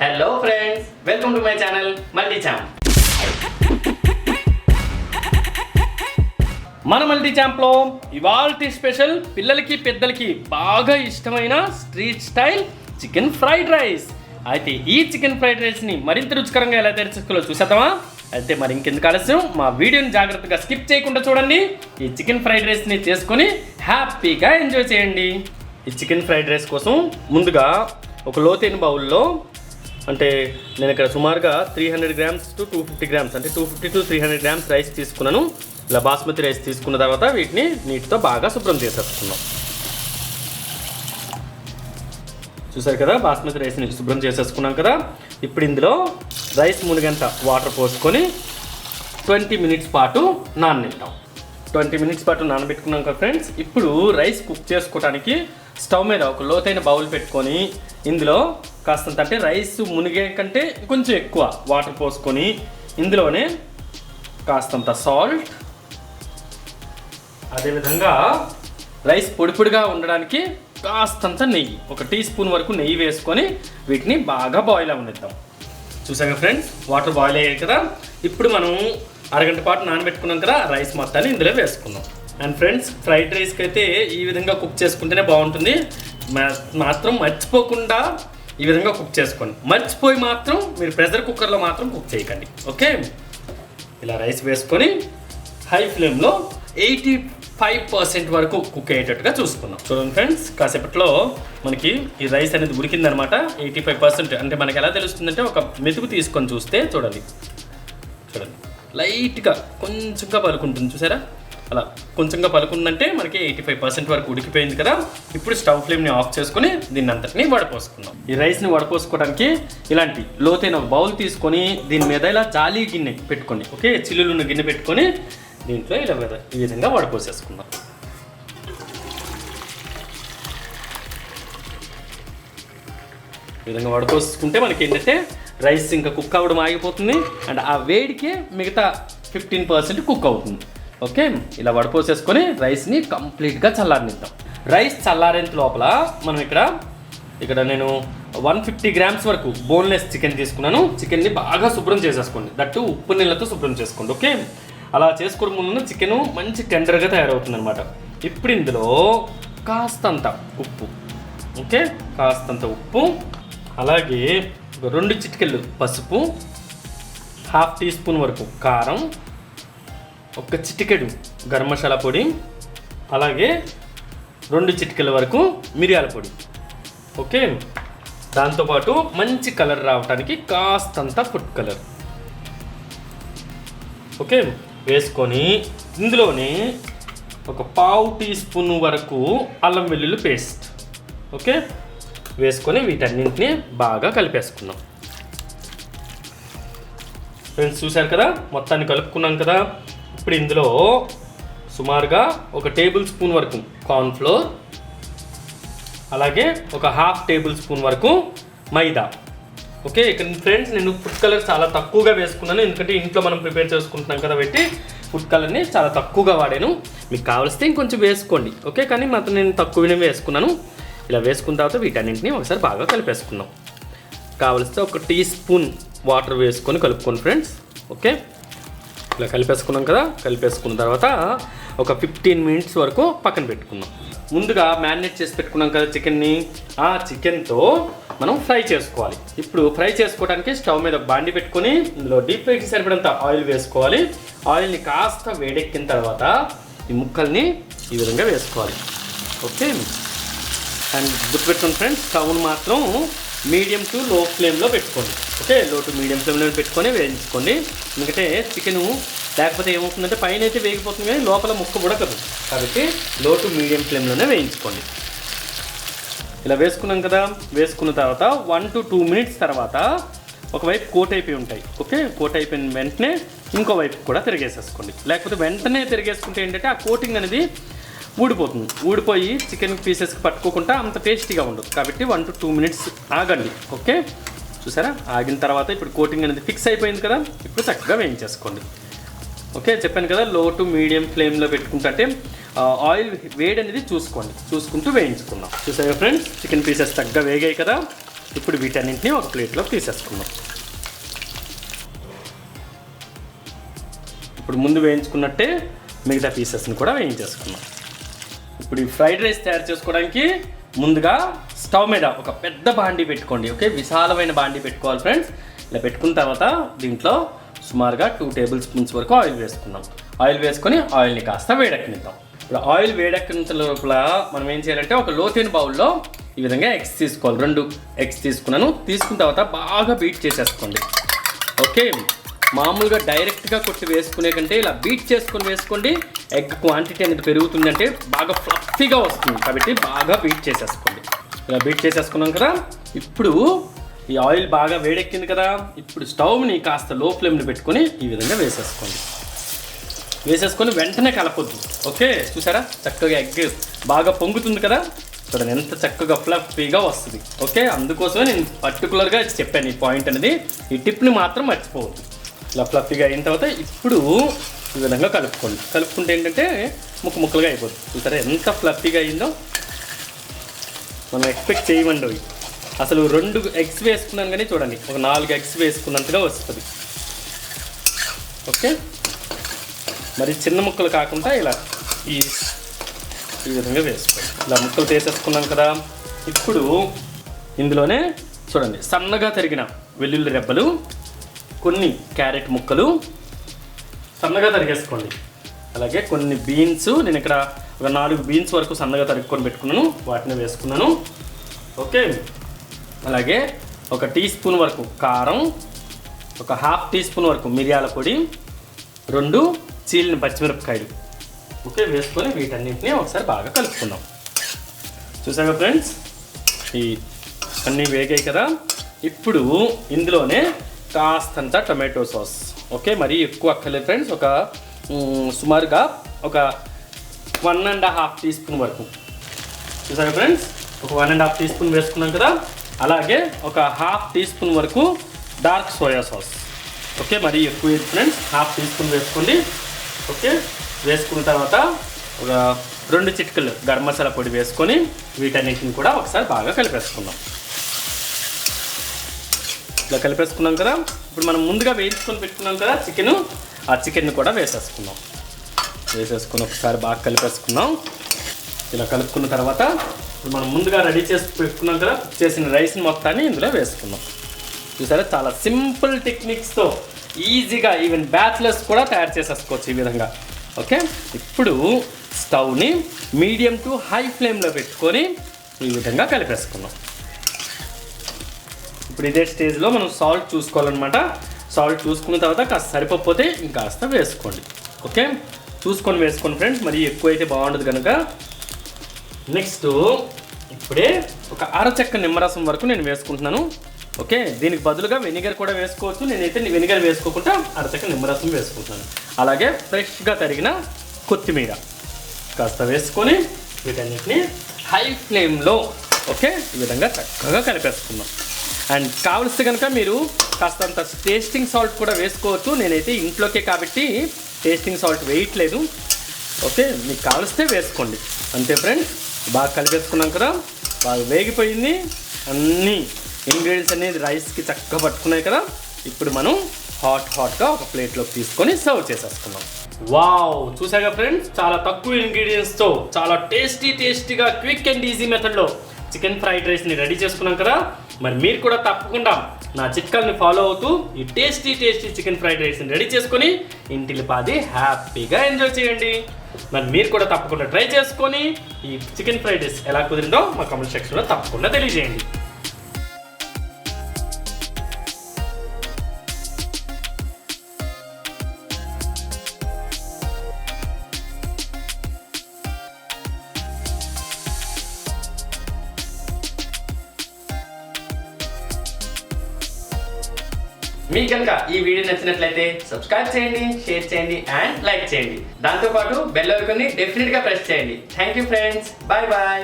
Hello friends, welcome to my channel multi champ. మన multi ఛాంప్లో ఇవాల్టి special పిల్లలకి పెద్దలకి బాగా ఇష్టమైన street style chicken fried rice. అయితే ఈ చికెన్ ఫ్రైడ్ రైస్ని మరింత రుచికరంగా ఎలా తయారు చేసుకోవాలో చూసేద్దామా? అయితే మరి ఇంకెందుకు ఆలస్యం, మా వీడియోని జాగ్రత్తగా స్కిప్ చేయకుండా చూడండి. ఈ చికెన్ ఫ్రైడ్ రైస్ని చేసుకొని హ్యాపీగా ఎంజాయ్ చేయండి. ఈ చికెన్ ఫ్రైడ్ రైస్ కోసం ముందుగా ఒక లోతైన బౌల్లో, అంటే నేను ఇక్కడ సుమారుగా 300 grams to 250 grams, అంటే 250 to 300 grams రైస్ తీసుకున్నాను. ఇలా బాస్మతి రైస్ తీసుకున్న తర్వాత వీటిని నీటితో బాగా శుభ్రం చేసేసుకున్నాం. చూసారు కదా, బాస్మతి రైస్ని శుభ్రం చేసేసుకున్నాం కదా. ఇప్పుడు ఇందులో రైస్ మునిగంత వాటర్ పోసుకొని 20 minutes పాటు నాననిద్దాం. 20 minutes పాటు నానబెట్టుకున్నాం కదా ఫ్రెండ్స్. ఇప్పుడు రైస్ కుక్ చేసుకోవడానికి స్టవ్ మీద ఒక లోతైన బౌల్ పెట్టుకొని ఇందులో కాస్తంత, అంటే రైస్ మునిగే కంటే కొంచెం ఎక్కువ వాటర్ పోసుకొని ఇందులోనే కాస్తంత సాల్ట్, అదేవిధంగా రైస్ పొడిగా ఉండడానికి కాస్తంత నెయ్యి, 1 teaspoon వరకు నెయ్యి వేసుకొని వీటిని బాగా బాయిల్ అవనిద్దాం. చూసాక ఫ్రెండ్స్, వాటర్ బాయిల్ అయ్యాయి కదా. ఇప్పుడు మనం అరగంట పాటు నానబెట్టుకున్నాం కదా, రైస్ మొత్తాన్ని ఇందులో వేసుకుందాం. అండ్ ఫ్రెండ్స్, ఫ్రైడ్ రైస్కి అయితే ఈ విధంగా కుక్ చేసుకుంటేనే బాగుంటుంది. మాత్రం మర్చిపోకుండా ఈ విధంగా కుక్ చేసుకోండి. మర్చిపోయి మాత్రం మీరు ప్రెషర్ కుక్కర్లో మాత్రం కుక్ చేయకండి, ఓకే? ఇలా రైస్ వేసుకొని హై ఫ్లేమ్లో 85% వరకు కుక్ అయ్యేటట్టుగా చూసుకుందాం. చూడండి ఫ్రెండ్స్, కాసేపట్లో మనకి ఈ రైస్ అనేది ఉడికిందనమాట. 85%. అంటే మనకి ఎలా తెలుస్తుందంటే ఒక మెతుకు తీసుకొని చూస్తే చూడండి లైట్గా కొంచెంగా పలుకుంటుంది. చూసారా, అలా కొంచెంగా పలుకుందంటే మనకి 85% వరకు ఉడికిపోయింది కదా. ఇప్పుడు స్టవ్ ఫ్లేమ్ని ఆఫ్ చేసుకొని దీన్ని అంతటిని వడపోసుకుందాం. ఈ రైస్ని వడపోసుకోవడానికి ఇలాంటి లోతైన బౌల్ తీసుకొని దీని మీద ఇలా జాలీ గిన్నె పెట్టుకోండి, ఓకే? చిల్లులున్న గిన్నె పెట్టుకొని దీంట్లో ఇలా ఈ విధంగా వడపోసేసుకుందాం. ఈ విధంగా వడపోసుకుంటే మనకి ఏంటంటే రైస్ ఇంకా కుక్ అవ్వడం ఆగిపోతుంది, అండ్ ఆ వేడికే మిగతా 15% కుక్ అవుతుంది, ఓకే? ఇలా వడపోసేసుకొని రైస్ని కంప్లీట్గా చల్లారనిద్దాం. రైస్ చల్లారేంత లోపల మనం ఇక్కడ నేను 150 grams వరకు బోన్లెస్ చికెన్ తీసుకున్నాను. చికెన్ని బాగా శుభ్రం చేసేసుకోండి, దట్టు ఉప్పు నీళ్ళతో శుభ్రం చేసుకోండి, ఓకే? అలా చేసుకోవడం ముందు చికెన్ మంచి టెండర్గా తయారవుతుంది అనమాట. ఇప్పుడు ఇందులో కాస్తంత ఉప్పు, ఓకే? కాస్తంత ఉప్పు, అలాగే 2 చిటికెళ్ళు పసుపు, 1/2 teaspoon వరకు కారం, 1 చిటికెడు గరం మసాలా పొడి, అలాగే 2 చిటికెల వరకు మిరియాల పొడి, ఓకే? దాంతోపాటు మంచి కలర్ రావడానికి కాస్తంత ఫుడ్ కలర్, ఓకే? వేసుకొని ఇందులోనే 1/4 teaspoon వరకు అల్లం వెల్లుల్లి పేస్ట్, ఓకే? వేసుకొని వీటన్నింటినీ బాగా కలిపేసుకున్నాం. ఫ్రెండ్స్, చూశారు కదా, మొత్తాన్ని కలుపుకున్నాం కదా. ఇప్పుడు ఇందులో సుమారుగా 1 tablespoon వరకు కార్న్ఫ్లోర్, అలాగే 1/2 tablespoon వరకు మైదా, ఓకే? ఇక్కడ ఫ్రెండ్స్, నేను ఫుడ్ కలర్ చాలా తక్కువగా వేసుకున్నాను, ఎందుకంటే ఇంట్లో మనం ప్రిపేర్ చేసుకుంటున్నాం కదా పెట్టి ఫుడ్ కలర్ని చాలా తక్కువగా వాడాను. మీకు కావలిస్తే ఇంకొంచెం వేసుకోండి, ఓకే? కానీ మాత్రం నేను తక్కువనే వేసుకున్నాను. ఇలా వేసుకున్న తర్వాత వీటన్నింటినీ ఒకసారి బాగా కలిపేసుకుందాం. కావలిస్తే 1 teaspoon వాటర్ వేసుకొని కలుపుకోండి ఫ్రెండ్స్, ఓకే? ఇలా కలిపేసుకున్నాం కదా. కలిపేసుకున్న తర్వాత ఒక 15 minutes వరకు పక్కన పెట్టుకుందాం. ముందుగా మ్యారినేట్ చేసి పెట్టుకున్నాం కదా చికెన్ని, ఆ చికెన్తో మనం ఫ్రై చేసుకోవాలి. ఇప్పుడు ఫ్రై చేసుకోవడానికి స్టవ్ మీద ఒక బాండి పెట్టుకొని ఇందులో డీప్ ఫ్రైకి సరిపడంత ఆయిల్ వేసుకోవాలి. ఆయిల్ని కాస్త వేడెక్కిన తర్వాత ఈ ముక్కల్ని ఈ విధంగా వేసుకోవాలి, ఓకే? అండ్ గుర్తుపెట్టుకోండి ఫ్రెండ్స్, స్టవ్ మాత్రం మీడియం టు లో ఫ్లేమ్లో పెట్టుకోండి, ఓకే? లో టు మీడియం ఫ్లేమ్లో పెట్టుకొని వేయించుకోండి. ఎందుకంటే చికెను లేకపోతే ఏమవుతుందంటే పైన అయితే వేగిపోతుంది కానీ లోపల ముక్క ఉడకదు, కాబట్టి లో టు మీడియం ఫ్లేమ్లోనే వేయించుకోండి. ఇలా వేసుకున్నాం కదా. వేసుకున్న తర్వాత 1 to 2 minutes తర్వాత ఒకవైపు కోట్ అయిపోయి ఉంటాయి, ఓకే? కోట్ అయిపోయిన వెంటనే ఇంకో వైపు కూడా తిరిగేసేసుకోండి. లేకపోతే వెంటనే తిరిగేసుకుంటే ఏంటంటే ఆ కోటింగ్ అనేది ఊడిపోతుంది. ఊడిపోయి చికెన్ పీసెస్కి పట్టుకోకుండా అంత టేస్టీగా ఉండదు, కాబట్టి 1 to 2 minutes ఆగండి, ఓకే? చూసారా, ఆగిన తర్వాత ఇప్పుడు కోటింగ్ అనేది ఫిక్స్ అయిపోయింది కదా. ఇప్పుడు చక్కగా వేయించేసుకోండి, ఓకే? చెప్పాను కదా, లో టు మీడియం ఫ్లేమ్లో పెట్టుకుంటే ఆయిల్ వేడి అనేది చూసుకుంటూ వేయించుకుందాం. చూసారా ఫ్రెండ్స్, చికెన్ పీసెస్ చక్కగా వేగాయి కదా. ఇప్పుడు వీటన్నింటినీ ఒక ప్లేట్లో తీసేసుకుందాం. ఇప్పుడు ముందు వేయించుకున్నట్టే మిగతా పీసెస్ని కూడా వేయించేసుకుందాం. ఇప్పుడు ఈ ఫ్రైడ్ రైస్ తయారు చేసుకోవడానికి ముందుగా స్టవ్ మీద ఒక పెద్ద బాండీ పెట్టుకోండి. ఓకే, విశాలమైన బాండీ పెట్టుకోవాలి ఫ్రెండ్స్. ఇలా పెట్టుకున్న తర్వాత దీంట్లో సుమారుగా 2 టేబుల్ స్పూన్స్ వరకు ఆయిల్ వేసుకుందాం. ఆయిల్ వేసుకొని ఆయిల్ని కాస్త వేడెక్కనిద్దాం. ఇప్పుడు ఆయిల్ వేడెక్కిన లోపల మనం ఏం చేయాలంటే ఒక లోతైన బౌల్లో ఈ విధంగా ఎగ్స్ తీసుకోవాలి. 2 ఎగ్స్ తీసుకున్నాను. తీసుకున్న తర్వాత బాగా బీట్ చేసేసుకోండి. ఓకే, మామూలుగా డైరెక్ట్గా కొట్టి వేసుకునే కంటే ఇలా బీట్ చేసుకొని వేసుకోండి. ఎగ్ క్వాంటిటీ అనేది పెరుగుతుందంటే బాగా ఫ్లఫీగా వస్తుంది, కాబట్టి బాగా బీట్ చేసేసుకోండి. ఇలా బీట్ చేసేసుకున్నాం కదా. ఇప్పుడు ఈ ఆయిల్ బాగా వేడెక్కింది కదా. ఇప్పుడు స్టవ్ని కాస్త లో ఫ్లేమ్ని పెట్టుకొని ఈ విధంగా వేసేసుకొని వెంటనే కలపొద్దు. ఓకే, చూసారా చక్కగా ఎగ్ బాగా పొంగుతుంది కదా. చూడండి ఎంత చక్కగా ఫ్లఫీగా వస్తుంది. ఓకే, అందుకోసమే నేను పర్టికులర్గా చెప్పాను ఈ పాయింట్ అనేది. ఈ టిప్ని మాత్రం మర్చిపోవద్దు. ఇలా ఫ్లఫీగా అయిన తర్వాత ఇప్పుడు ఈ విధంగా కలుపుకుంటే ఏంటంటే ముక్కలుగా అయిపోతుంది. చూసారా ఎంత ఫ్లఫీగా అయిందో. మనం ఎక్స్పెక్ట్ చేయమండి. అసలు 2 ఎగ్స్ వేసుకున్నాను కానీ చూడండి ఒక 4 ఎగ్స్ వేసుకున్నంతగా వస్తుంది. ఓకే, మరి చిన్న ముక్కలు కాకుండా ఇలా ఈ విధంగా వేసుకోండి. ఇలా ముక్కలు తీసేసుకున్నాం కదా. ఇప్పుడు ఇందులోనే చూడండి సన్నగా తరిగిన వెల్లుల్లి రెబ్బలు, కొన్ని క్యారెట్ ముక్కలు సన్నగా తరిగేసుకోండి. అలాగే కొన్ని బీన్స్, నేను ఇక్కడ ఒక 4 బీన్స్ వరకు సన్నగా తరుక్కొని పెట్టుకున్నాను, వాటిని వేసుకున్నాను. ఓకే, అలాగే ఒక టీ స్పూన్ వరకు కారం, ఒక ½ టీ స్పూన్ వరకు మిరియాల పొడి, 2 చీలిన పచ్చిమిరపకాయలు. ఓకే, వేసుకొని వీటన్నింటినీ ఒకసారి బాగా కలుపుకుందాం. చూసాగా ఫ్రెండ్స్, ఈ అన్నీ వేగాయి కదా. ఇప్పుడు ఇందులోనే కాస్తంత టొమాటో సాస్. ఓకే, మరీ ఎక్కువ అక్కర్లేదు ఫ్రెండ్స్. ఒక సుమారుగా ఒక 1½ టీ స్పూన్ వరకు. చూసారా ఫ్రెండ్స్, ఒక 1½ టీ స్పూన్ వేసుకున్నాం కదా. అలాగే ఒక ½ టీ స్పూన్ వరకు డార్క్ సోయా సాస్. ఓకే, మరీ ఎక్కువ వేసి ఫ్రెండ్స్, ½ టీ స్పూన్ వేసుకోండి. ఓకే, వేసుకున్న తర్వాత ఒక 2 చిటికలు గరం మసాలా పొడి వేసుకొని వీటన్నిటిని కూడా ఒకసారి బాగా కలిపేసుకుందాం. ఇలా కలిపేసుకున్నాం కదా. ఇప్పుడు మనం ముందుగా వేయించుకొని పెట్టుకున్నాం కదా ఆ చికెన్ కూడా వేసేసుకుని ఒకసారి బాగా కలిపేసుకున్నాం. ఇలా కలుపుకున్న తర్వాత ఇప్పుడు మనం ముందుగా రెడీ చేసి పెట్టుకున్నాం కదా చేసిన రైస్ని మొత్తాన్ని ఇందులో వేసుకున్నాం. చూసారా చాలా సింపుల్ టెక్నిక్స్తో ఈజీగా ఈవెన్ బ్యాచిలర్స్ కూడా తయారు చేసేసుకోవచ్చు ఈ విధంగా. ఓకే, ఇప్పుడు స్టవ్ని మీడియం టు హై ఫ్లేమ్లో పెట్టుకొని ఈ విధంగా కలిపేసుకున్నాం. ఇప్పుడు ఇదే స్టేజ్లో మనం సాల్ట్ చూసుకోవాలన్నమాట. సాల్ట్ చూసుకున్న తర్వాత కాస్త సరిపోతే ఇంకాస్త వేసుకోండి. ఓకే, చూసుకొని వేసుకోండి ఫ్రెండ్స్, మరి ఎక్కువ అయితే బాగుండదు కనుక. నెక్స్ట్ ఇప్పుడే ఒక అరచెక్క నిమ్మరసం వరకు నేను వేసుకుంటున్నాను. ఓకే, దీనికి బదులుగా వెనిగర్ కూడా వేసుకోవచ్చు. నేనైతే వెనిగర్ వేసుకోకుండా అరచెక్క నిమ్మరసం వేసుకుంటున్నాను. అలాగే ఫ్రెష్గా తరిగిన కొత్తిమీర కాస్త వేసుకొని వీటన్నిటిని హై ఫ్లేమ్లో ఓకే ఈ విధంగా చక్కగా కలిపేసుకుందాం. అండ్ కావలిస్తే కనుక మీరు కాస్తంత టేస్టింగ్ సాల్ట్ కూడా వేసుకోవచ్చు. నేనైతే ఇంట్లోకే కాబట్టి టేస్టింగ్ సాల్ట్ వేయట్లేదు. ఓకే, మీకు కావలిస్తే వేసుకోండి. అంతే ఫ్రెండ్స్, బాగా కలిపేసుకున్నాం కదా, బాగా వేగిపోయింది. అన్ని ఇంగ్రీడియంట్స్ అనేది రైస్కి చక్కగా పట్టుకున్నాయి కదా. ఇప్పుడు మనం హాట్గా ఒక ప్లేట్లోకి తీసుకొని సర్వ్ చేసేసుకున్నాం. వావ్, చూసాగా ఫ్రెండ్స్, చాలా తక్కువ ఇంగ్రీడియంట్స్తో చాలా టేస్టీగా క్విక్ అండ్ ఈజీ మెథడ్లో చికెన్ ఫ్రైడ్ రైస్ని రెడీ చేసుకున్నాం కదా. మరి మీరు కూడా తప్పకుండా నా చిట్కాల్ని ఫాలో అవుతూ ఈ టేస్టీ చికెన్ ఫ్రైడ్ రైస్ని రెడీ చేసుకొని ఇంటిల్లిపాది హ్యాపీగా ఎంజాయ్ చేయండి. మరి మీరు కూడా తప్పకుండా ట్రై చేసుకొని ఈ చికెన్ ఫ్రైడ్ రైస్ ఎలా కుదిరిందో మా కామెంట్ సెక్షన్లో తప్పకుండా తెలియజేయండి. మీకు కనుక ఈ వీడియో నచ్చినట్లయితే సబ్స్క్రైబ్ చేయండి, షేర్ చేయండి అండ్ లైక్ చేయండి. దాంతోపాటు బెల్ ఐకాన్ని డెఫినెట్గా ప్రెస్ చేయండి. Thank you friends, bye bye.